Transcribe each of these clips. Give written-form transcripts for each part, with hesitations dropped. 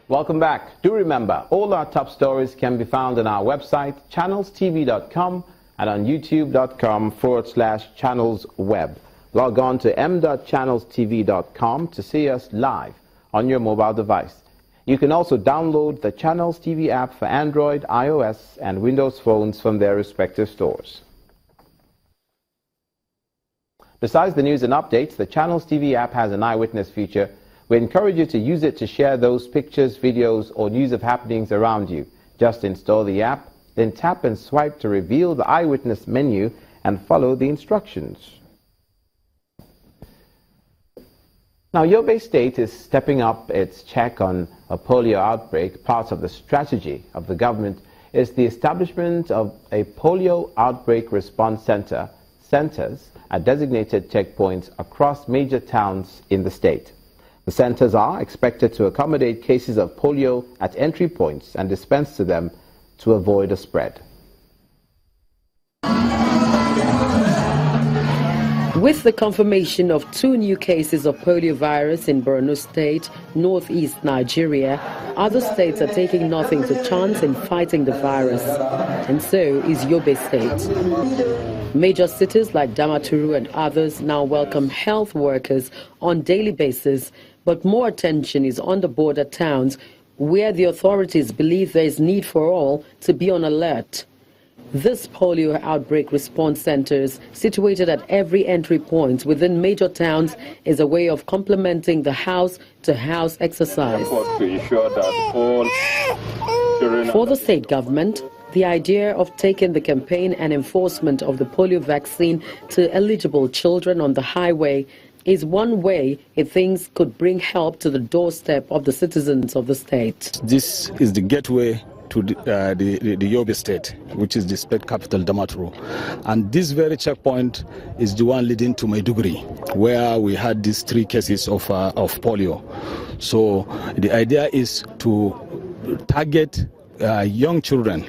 Welcome back. Do remember, all our top stories can be found on our website, channelstv.com, and on youtube.com/channelsweb. Log on to m.channelstv.com to see us live on your mobile device. You can also download the Channels TV app for Android, iOS, and Windows phones from their respective stores. Besides the news and updates, the Channels TV app has an eyewitness feature. We encourage you to use it to share those pictures, videos, or news of happenings around you. Just install the app, then tap and swipe to reveal the eyewitness menu and follow the instructions. Now, Yobe State is stepping up its check on a polio outbreak. Part of the strategy of the government is the establishment of a polio outbreak response centers at designated checkpoints across major towns in the state. The centers are expected to accommodate cases of polio at entry points and dispense to them to avoid a spread. With the confirmation of 2 new cases of poliovirus in Borno State, northeast Nigeria, other states are taking nothing to chance in fighting the virus, and so is Yobe State. Major cities like Damaturu and others now welcome health workers on daily basis, but more attention is on the border towns where the authorities believe there is need for all to be on alert. This polio outbreak response centers, situated at every entry point within major towns, is a way of complementing the house-to-house exercise. For the state government, the idea of taking the campaign and enforcement of the polio vaccine to eligible children on the highway is one way it thinks could bring help to the doorstep of the citizens of the state. This is the gateway to the Yobe State, which is the state capital, Damaturu. And this very checkpoint is the one leading to Maiduguri, where we had these 3 cases of polio. So the idea is to target young children,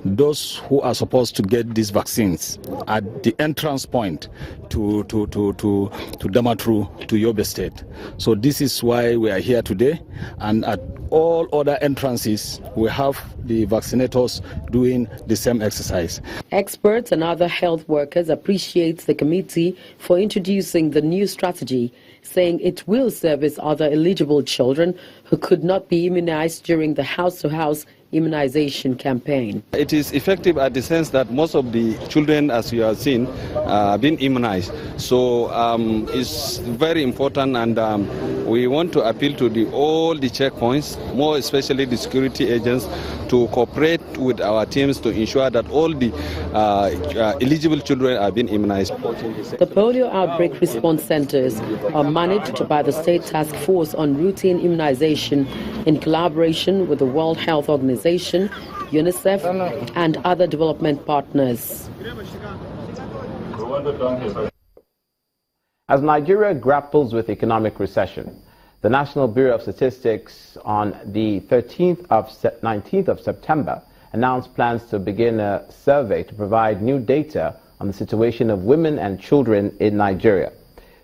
those who are supposed to get these vaccines, at the entrance point to Damaturu, to Yobe State. So this is why we are here today, and at all other entrances we have the vaccinators doing the same exercise. Experts and other health workers appreciate the committee for introducing the new strategy, saying it will service other eligible children who could not be immunized during the house-to-house immunization campaign. It is effective at the sense that most of the children, as you have seen, have been immunized. So it's very important, and we want to appeal to all the checkpoints, more especially the security agents, to cooperate with our teams to ensure that all the eligible children are being immunized. The polio outbreak response centers are managed by the State Task Force on Routine Immunization in collaboration with the World Health Organization, UNICEF, and other development partners. As Nigeria grapples with economic recession, the National Bureau of Statistics on the 19th of September announced plans to begin a survey to provide new data on the situation of women and children in Nigeria.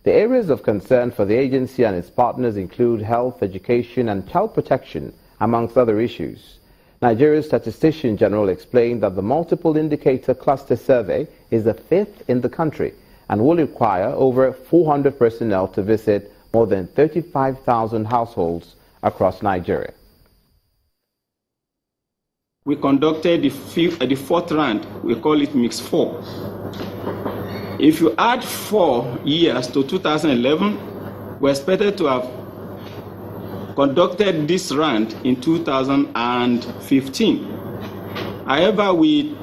The areas of concern for the agency and its partners include health, education, and child protection, amongst other issues. Nigeria's Statistician General explained that the multiple indicator cluster survey is the 5th in the country and will require over 400 personnel to visit more than 35,000 households across Nigeria. We conducted the 4th round. We call it Mix 4. If you add 4 years to 2011, we're expected to have conducted this round in 2015. However, we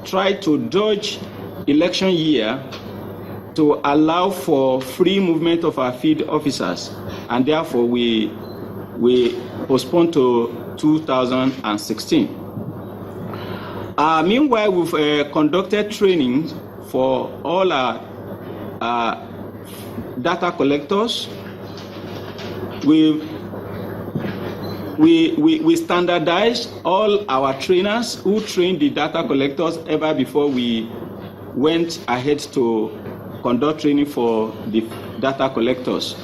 tried to dodge election year to allow for free movement of our field officers, and therefore we postponed to 2016. Meanwhile, we've conducted training for all our data collectors. We standardized all our trainers who trained the data collectors ever before we went ahead to conduct training for the data collectors.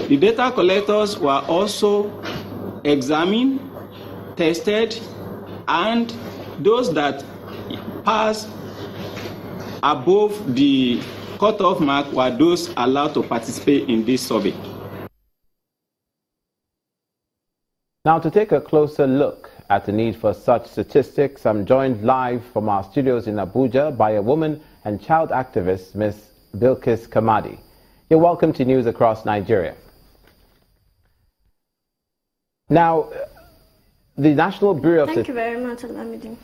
The data collectors were also examined, tested, and those that pass above the cutoff mark were those allowed to participate in this survey. Now, to take a closer look at the need for such statistics, I'm joined live from our studios in Abuja by a woman and child activist, Ms. Bilkis Kamadi. You're welcome to News Across Nigeria. Now, the National Bureau of... Thank you very much, Alamidi.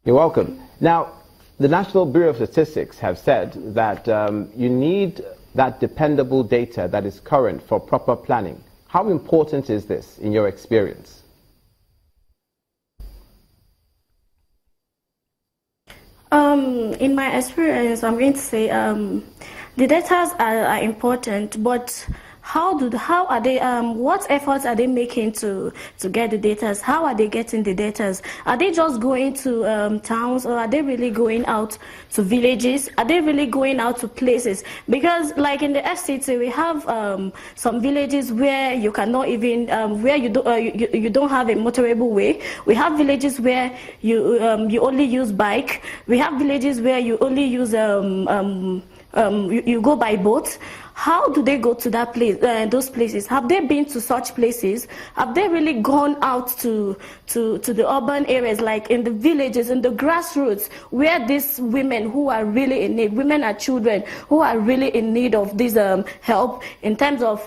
You're welcome. Now, the National Bureau of Statistics have said that you need that dependable data that is current for proper planning. How important is this in your experience? In my experience, I'm going to say the data are important, but how are they? What efforts are they making to get the data? How are they getting the data? Are they just going to towns, or are they really going out to villages? Are they really going out to places? Because, like in the FCT, we have some villages where you cannot even where you don't have a motorable way. We have villages where you only use bike. We have villages where you only use you go by boat. How do they go to that place, those places? Have they been to such places? Have they really gone out to the urban areas, like in the villages, in the grassroots, where these women who are really in need, women and children who are really in need of this help in terms of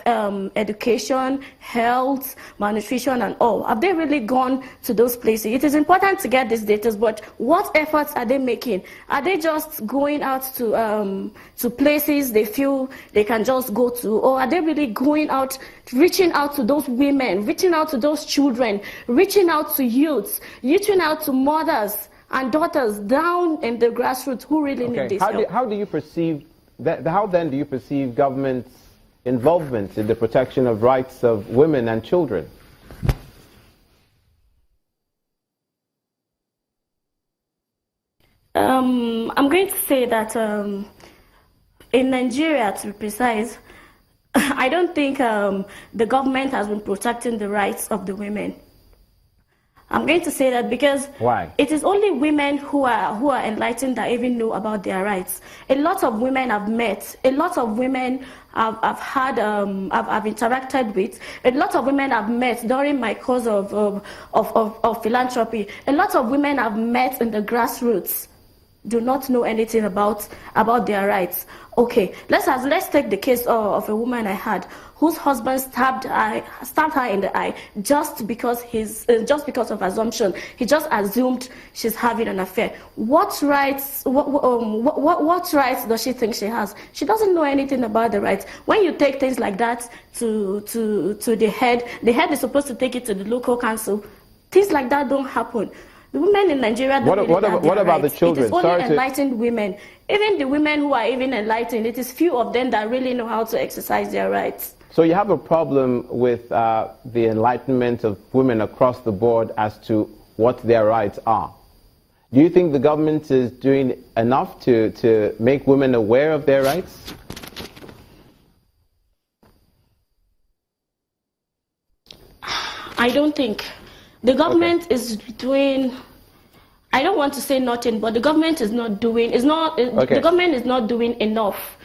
education, health, malnutrition, and all? Have they really gone to those places? It is important to get these data, but what efforts are they making? Are they just going out to places they feel they can just go to, or are they really going out, reaching out to those women, reaching out to those children, reaching out to youths, reaching out to mothers and daughters down in the grassroots who really need this help? How do you perceive that? How then do you perceive government's involvement in the protection of rights of women and children? I'm going to say that in Nigeria, to be precise, I don't think the government has been protecting the rights of the women. I'm going to say that because why? It is only women who are enlightened that even know about their rights. A lot of women I've met, a lot of women I've interacted with, a lot of women I've met during my course of philanthropy, a lot of women I've met in the grassroots do not know anything about their rights. Okay, let's take the case of a woman I had whose husband stabbed her in the eye just because of assumption. He just assumed she's having an affair. What rights does she think she has? She doesn't know anything about the rights. When you take things like that to the head is supposed to take it to the local council. Things like that don't happen. The women in Nigeria don't what about the children? It is only enlightened women. Even the women who are even enlightened, it is few of them that really know how to exercise their rights. So you have a problem with the enlightenment of women across the board as to what their rights are. Do you think the government is doing enough to make women aware of their rights? I don't think. The government is doing, I don't want to say nothing, but the government is not doing, the government is not doing enough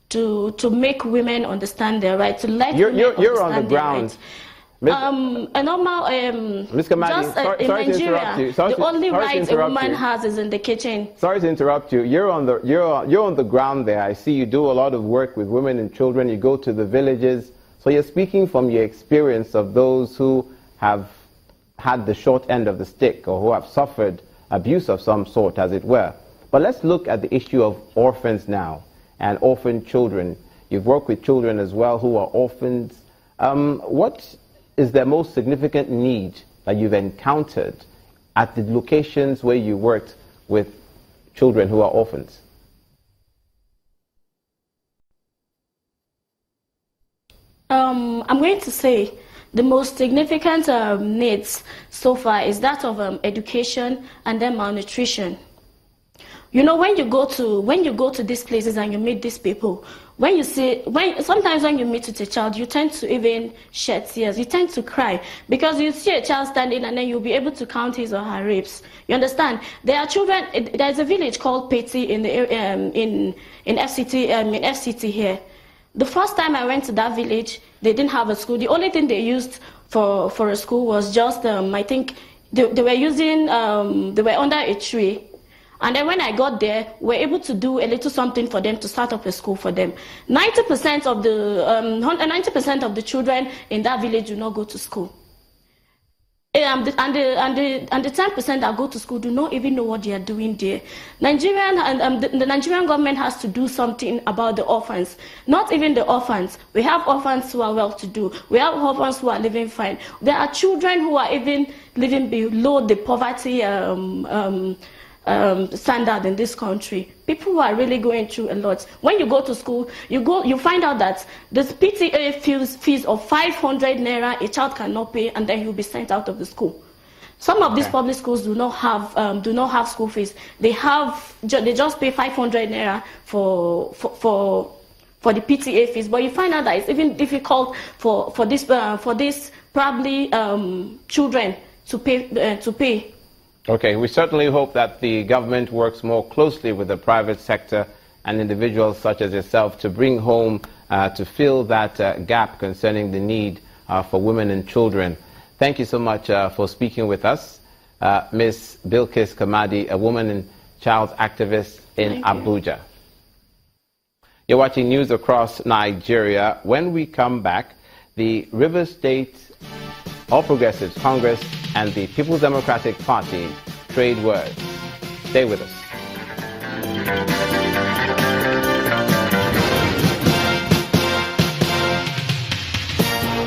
to make women understand their rights, to let women you're on the ground. A normal, Ms. Kamadi, in Nigeria, the only right a woman has is in the kitchen. Sorry to interrupt you. You're on the ground there. I see you do a lot of work with women and children. You go to the villages. So you're speaking from your experience of those who have had the short end of the stick or who have suffered abuse of some sort, as it were. But let's look at the issue of orphans now and orphan children. You've worked with children as well who are orphans. What is the most significant need that you've encountered at the locations where you worked with children who are orphans? I'm going to say the most significant needs so far is that of education and then malnutrition. You know, when you go to these places and you meet these people, sometimes when you meet with a child, you tend to even shed tears. You tend to cry because you see a child standing and then you'll be able to count his or her rapes. You understand? There are children. There's a village called Peti in FCT here. The first time I went to that village, they didn't have a school. The only thing they used for a school was just I think they were under a tree. And then when I got there, we were able to do a little something for them to start up a school for them. 90% of the children in that village do not go to school. And the 10% that go to school do not even know what they are doing there. The Nigerian government has to do something about the orphans. Not even the orphans. We have orphans who are well-to-do. We have orphans who are living fine. There are children who are even living below the poverty standard in this country. People who are really going through a lot. When you go to school, you find out that the PTA fees of 500 naira a child cannot pay, and then he'll be sent out of the school. Some of these public schools do not have school fees. They just pay 500 naira for the PTA fees. But you find out that it's even difficult for these probably children to pay. Okay, we certainly hope that the government works more closely with the private sector and individuals such as yourself to bring home, to fill that gap concerning the need for women and children. Thank you so much for speaking with us. Ms. Bilkis Kamadi, a woman and child activist in Abuja. You're watching news across Nigeria. When we come back, the Rivers State All Progressives Congress and the People's Democratic Party trade words. Stay with us.